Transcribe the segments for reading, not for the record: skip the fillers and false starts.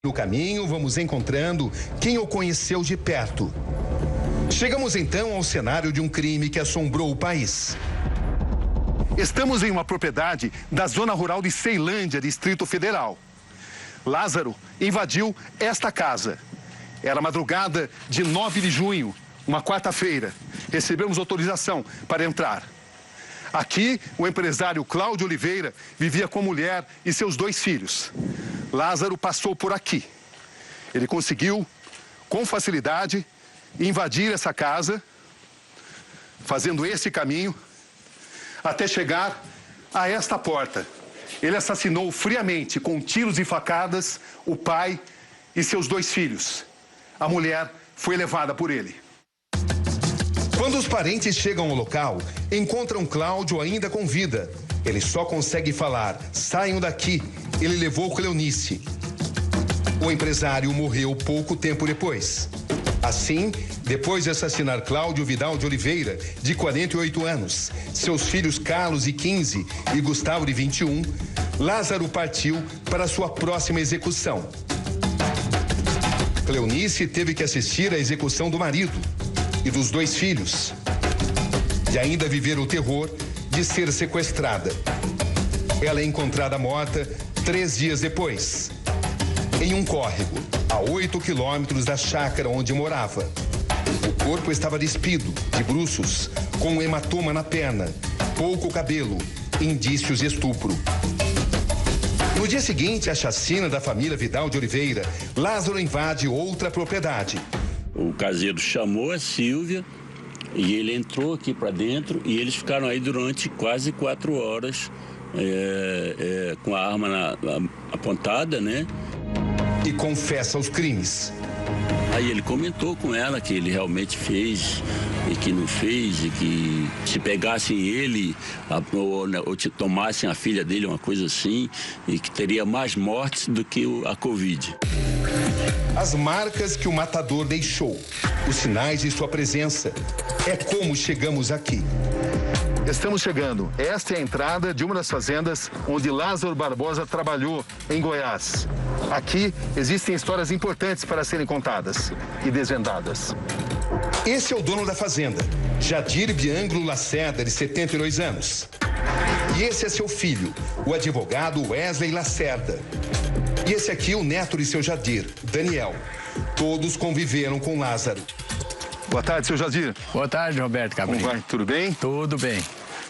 No caminho, vamos encontrando quem o conheceu de perto. Chegamos então ao cenário de um crime que assombrou o país. Estamos em uma propriedade da zona rural de Ceilândia, Distrito Federal. Lázaro invadiu esta casa. Era madrugada de 9 de junho, uma quarta-feira. Recebemos autorização para entrar. Aqui, o empresário Cláudio Oliveira vivia com a mulher e seus 2 filhos. Lázaro passou por aqui. Ele conseguiu, com facilidade, invadir essa casa, fazendo esse caminho, até chegar a esta porta. Ele assassinou friamente, com tiros e facadas, o pai e seus 2 filhos. A mulher foi levada por ele. Quando os parentes chegam ao local, encontram Cláudio ainda com vida. Ele só consegue falar: saiam daqui. Ele levou Cleonice. O empresário morreu pouco tempo depois. Assim, depois de assassinar Cláudio Vidal de Oliveira, de 48 anos, seus filhos Carlos, de 15, e Gustavo, de 21, Lázaro partiu para sua próxima execução. Cleonice teve que assistir à execução do marido e dos 2 filhos, e ainda viver o terror de ser sequestrada. Ela é encontrada morta 3 dias depois, em um córrego, a 8 quilômetros da chácara onde morava. O corpo estava despido, de bruços, com um hematoma na perna, pouco cabelo, indícios de estupro. No dia seguinte à chacina da família Vidal de Oliveira, Lázaro invade outra propriedade. O caseiro chamou a Silvia e ele entrou aqui para dentro e eles ficaram aí durante quase 4 horas com a arma apontada, né? E confessa os crimes. Aí ele comentou com ela que ele realmente fez e que não fez, e que se pegassem ele ou tomassem a filha dele, uma coisa assim, e que teria mais mortes do que a Covid. As marcas que o matador deixou, os sinais de sua presença, é como chegamos aqui. Estamos chegando. Esta é a entrada de uma das fazendas onde Lázaro Barbosa trabalhou, em Goiás. Aqui existem histórias importantes para serem contadas e desvendadas. Esse é o dono da fazenda, Jadir Bianglo Lacerda, de 72 anos. E esse é seu filho, o advogado Wesley Lacerda. E esse aqui, o neto de seu Jadir, Daniel. Todos conviveram com Lázaro. Boa tarde, seu Jadir. Boa tarde, Roberto Cabrini. Como vai? Tudo bem? Tudo bem.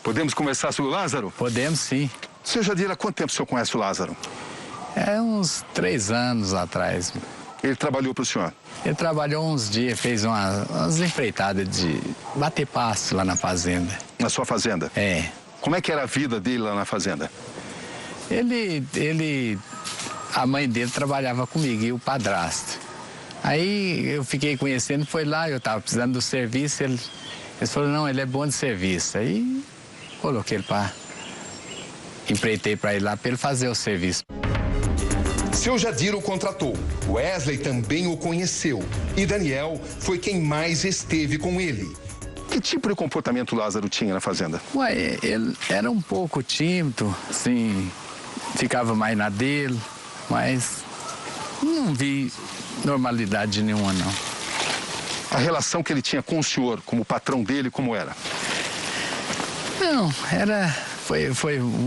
Podemos conversar sobre o Lázaro? Podemos, sim. Seu Jadir, há quanto tempo o senhor conhece o Lázaro? É uns 3 anos atrás. Ele trabalhou para o senhor? Ele trabalhou uns dias, fez umas empreitadas de bater pasto lá na fazenda. Na sua fazenda? É. Como é que era a vida dele lá na fazenda? A mãe dele trabalhava comigo e o padrasto. Aí eu fiquei conhecendo, foi lá, eu estava precisando do serviço, eles falaram, não, ele é bom de serviço. Aí coloquei ele empreitei para ir lá para ele fazer o serviço. Seu Jadir o contratou, Wesley também o conheceu e Daniel foi quem mais esteve com ele. Que tipo de comportamento o Lázaro tinha na fazenda? Ué, ele era um pouco tímido, assim, ficava mais na dele, mas não vi normalidade nenhuma, não. A relação que ele tinha com o senhor, como patrão dele, como era? Não,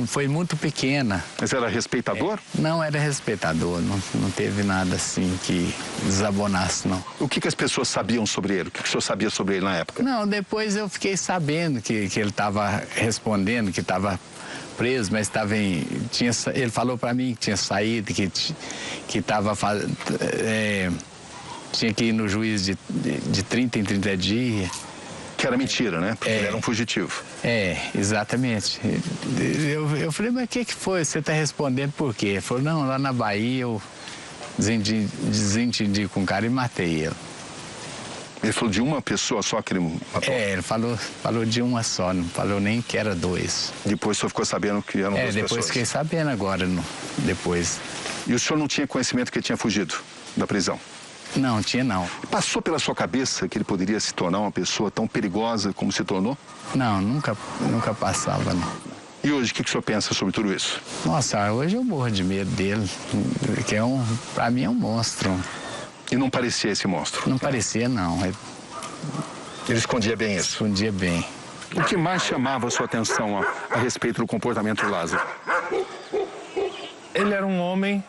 foi muito pequena. Mas era respeitador? Não, era respeitador, não teve nada assim que desabonasse, não. O que as pessoas sabiam sobre ele? O que o senhor sabia sobre ele na época? Não, depois eu fiquei sabendo que ele estava respondendo, que estava preso, mas estava ele falou para mim que tinha saído, que estava tinha que ir no juiz de 30 em 30 dias. Que era mentira, né? Porque ele era um fugitivo. É, exatamente. Eu falei, mas o que foi? Você está respondendo por quê? Ele falou, não, lá na Bahia eu desentendi com o cara e matei ele. Ele falou de uma pessoa só que ele matou? É, ele falou de uma só, não falou nem que era 2. Depois o senhor ficou sabendo que eram 2 pessoas? Depois fiquei sabendo agora, depois. E o senhor não tinha conhecimento que ele tinha fugido da prisão? Não, tinha não. Passou pela sua cabeça que ele poderia se tornar uma pessoa tão perigosa como se tornou? Não, nunca passava, não. E hoje, o que o senhor pensa sobre tudo isso? Nossa, hoje eu morro de medo dele, que pra mim é um monstro. E não parecia esse monstro? Não parecia, não. Ele escondia bem isso? Escondia bem. O que mais chamava a sua atenção a respeito do comportamento do Lázaro? Ele era um homem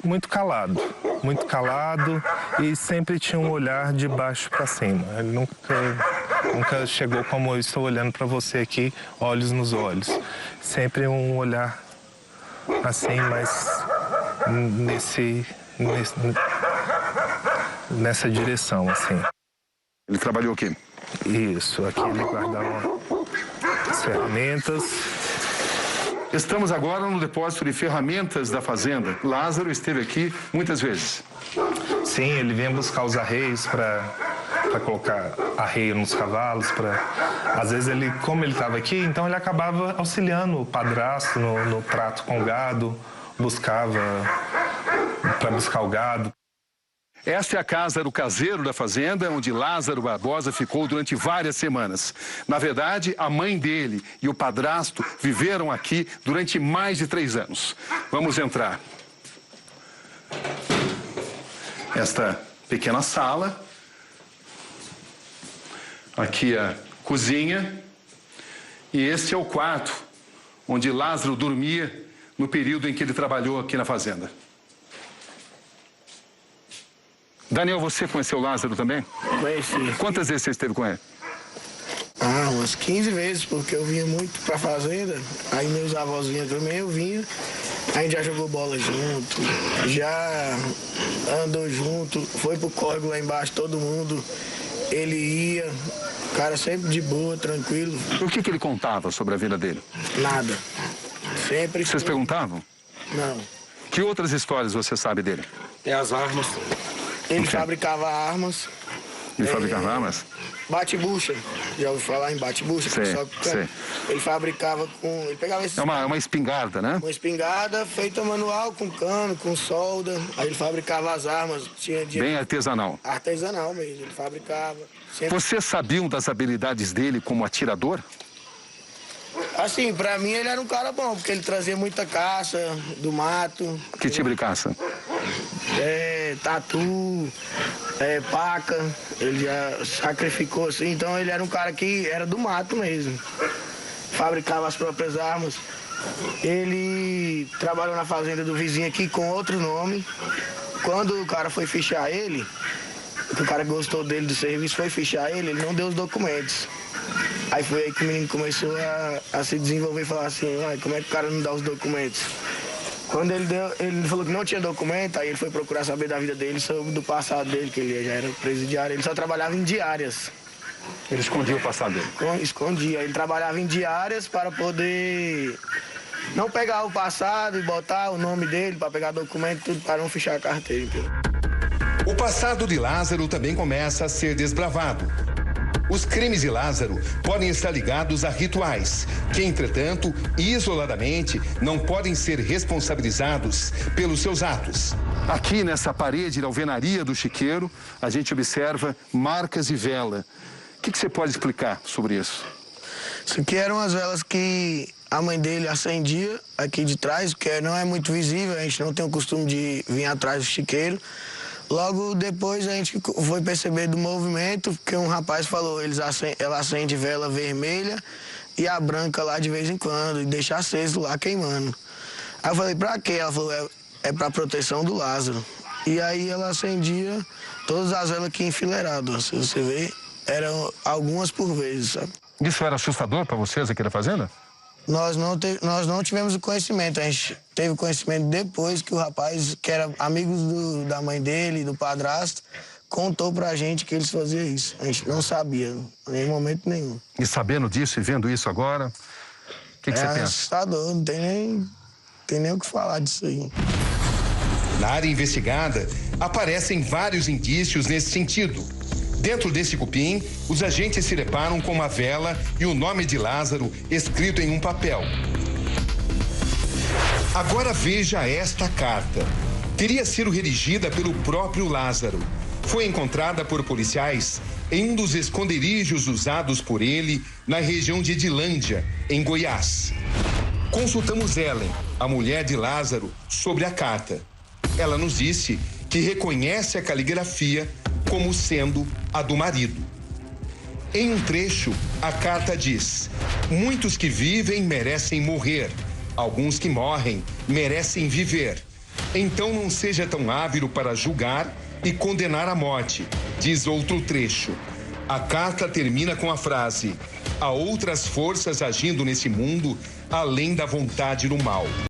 muito calado e sempre tinha um olhar de baixo para cima. Ele nunca chegou como eu estou olhando para você aqui, olhos nos olhos. Sempre um olhar assim, mas nessa direção, assim. Ele trabalhou aqui? Isso, aqui ele guardava as ferramentas. Estamos agora no depósito de ferramentas da fazenda. Lázaro esteve aqui muitas vezes. Sim, ele vinha buscar os arreios para colocar arreio nos cavalos. Às vezes, como ele estava aqui, então ele acabava auxiliando o padrasto no trato com o gado, buscava para buscar o gado. Esta é a casa do caseiro da fazenda, onde Lázaro Barbosa ficou durante várias semanas. Na verdade, a mãe dele e o padrasto viveram aqui durante mais de 3 anos. Vamos entrar. Esta pequena sala. Aqui a cozinha. E este é o quarto onde Lázaro dormia no período em que ele trabalhou aqui na fazenda. Daniel, você conheceu o Lázaro também? Conheci. Quantas vezes você esteve com ele? Umas 15 vezes, porque eu vinha muito pra fazenda, aí meus avós vinham também, eu vinha, a gente já jogou bola junto, já andou junto, foi pro córrego lá embaixo, todo mundo, ele ia, cara sempre de boa, tranquilo. O que ele contava sobre a vida dele? Nada. Sempre. Vocês perguntavam? Não. Que outras histórias você sabe dele? Tem as armas. Ele fabricava armas. Ele fabricava armas? Bate-bucha. Já ouviu falar em bate-bucha? Sei. Ele fabricava com... Ele pegava esse... É uma espingarda, né? Uma espingarda feita manual, com cano, com solda. Aí ele fabricava as armas. Bem artesanal. Artesanal mesmo. Ele fabricava. Sempre... Vocês sabiam das habilidades dele como atirador? Assim, pra mim ele era um cara bom, porque ele trazia muita caça do mato. Que tipo de caça? Tatu, paca, ele já sacrificou assim, então ele era um cara que era do mato mesmo. Fabricava as próprias armas. Ele trabalhou na fazenda do vizinho aqui com outro nome. Quando o cara foi fichar ele, que o cara gostou dele do serviço, foi fichar ele não deu os documentos. Aí foi aí que o menino começou a se desenvolver e falar assim, como é que o cara não dá os documentos? Quando ele falou que não tinha documento, aí ele foi procurar saber da vida dele, sobre do passado dele, que ele já era presidiário, ele só trabalhava em diárias. Ele escondia o passado dele? Escondia, ele trabalhava em diárias para poder não pegar o passado e botar o nome dele, para pegar documento, tudo para não fichar a carteira. Entendeu? O passado de Lázaro também começa a ser desbravado. Os crimes de Lázaro podem estar ligados a rituais, que, entretanto, isoladamente, não podem ser responsabilizados pelos seus atos. Aqui nessa parede da alvenaria do chiqueiro, a gente observa marcas de vela. O que você pode explicar sobre isso? Isso aqui eram as velas que a mãe dele acendia aqui de trás, porque não é muito visível, a gente não tem o costume de vir atrás do chiqueiro. Logo depois a gente foi perceber do movimento, porque um rapaz falou, ela acende vela vermelha e a branca lá de vez em quando, e deixa aceso lá queimando. Aí eu falei, pra quê? Ela falou, é pra proteção do Lázaro. E aí ela acendia todas as velas aqui enfileiradas, se você ver, eram algumas por vez, sabe? Isso era assustador pra vocês aqui na fazenda? Nós não tivemos o conhecimento, a gente teve o conhecimento depois que o rapaz, que era amigo da mãe dele, do padrasto, contou pra gente que eles faziam isso. A gente não sabia, em momento nenhum. E sabendo disso e vendo isso agora, o que você pensa? É assustador, não tem nem o que falar disso aí. Na área investigada, aparecem vários indícios nesse sentido. Dentro desse cupim, os agentes se deparam com uma vela e o nome de Lázaro escrito em um papel. Agora veja esta carta. Teria sido redigida pelo próprio Lázaro. Foi encontrada por policiais em um dos esconderijos usados por ele na região de Edilândia, em Goiás. Consultamos Ellen, a mulher de Lázaro, sobre a carta. Ela nos disse que reconhece a caligrafia como sendo a do marido. Em um trecho, a carta diz: muitos que vivem merecem morrer, alguns que morrem merecem viver. Então não seja tão ávaro para julgar e condenar à morte, diz outro trecho. A carta termina com a frase: há outras forças agindo nesse mundo além da vontade do mal.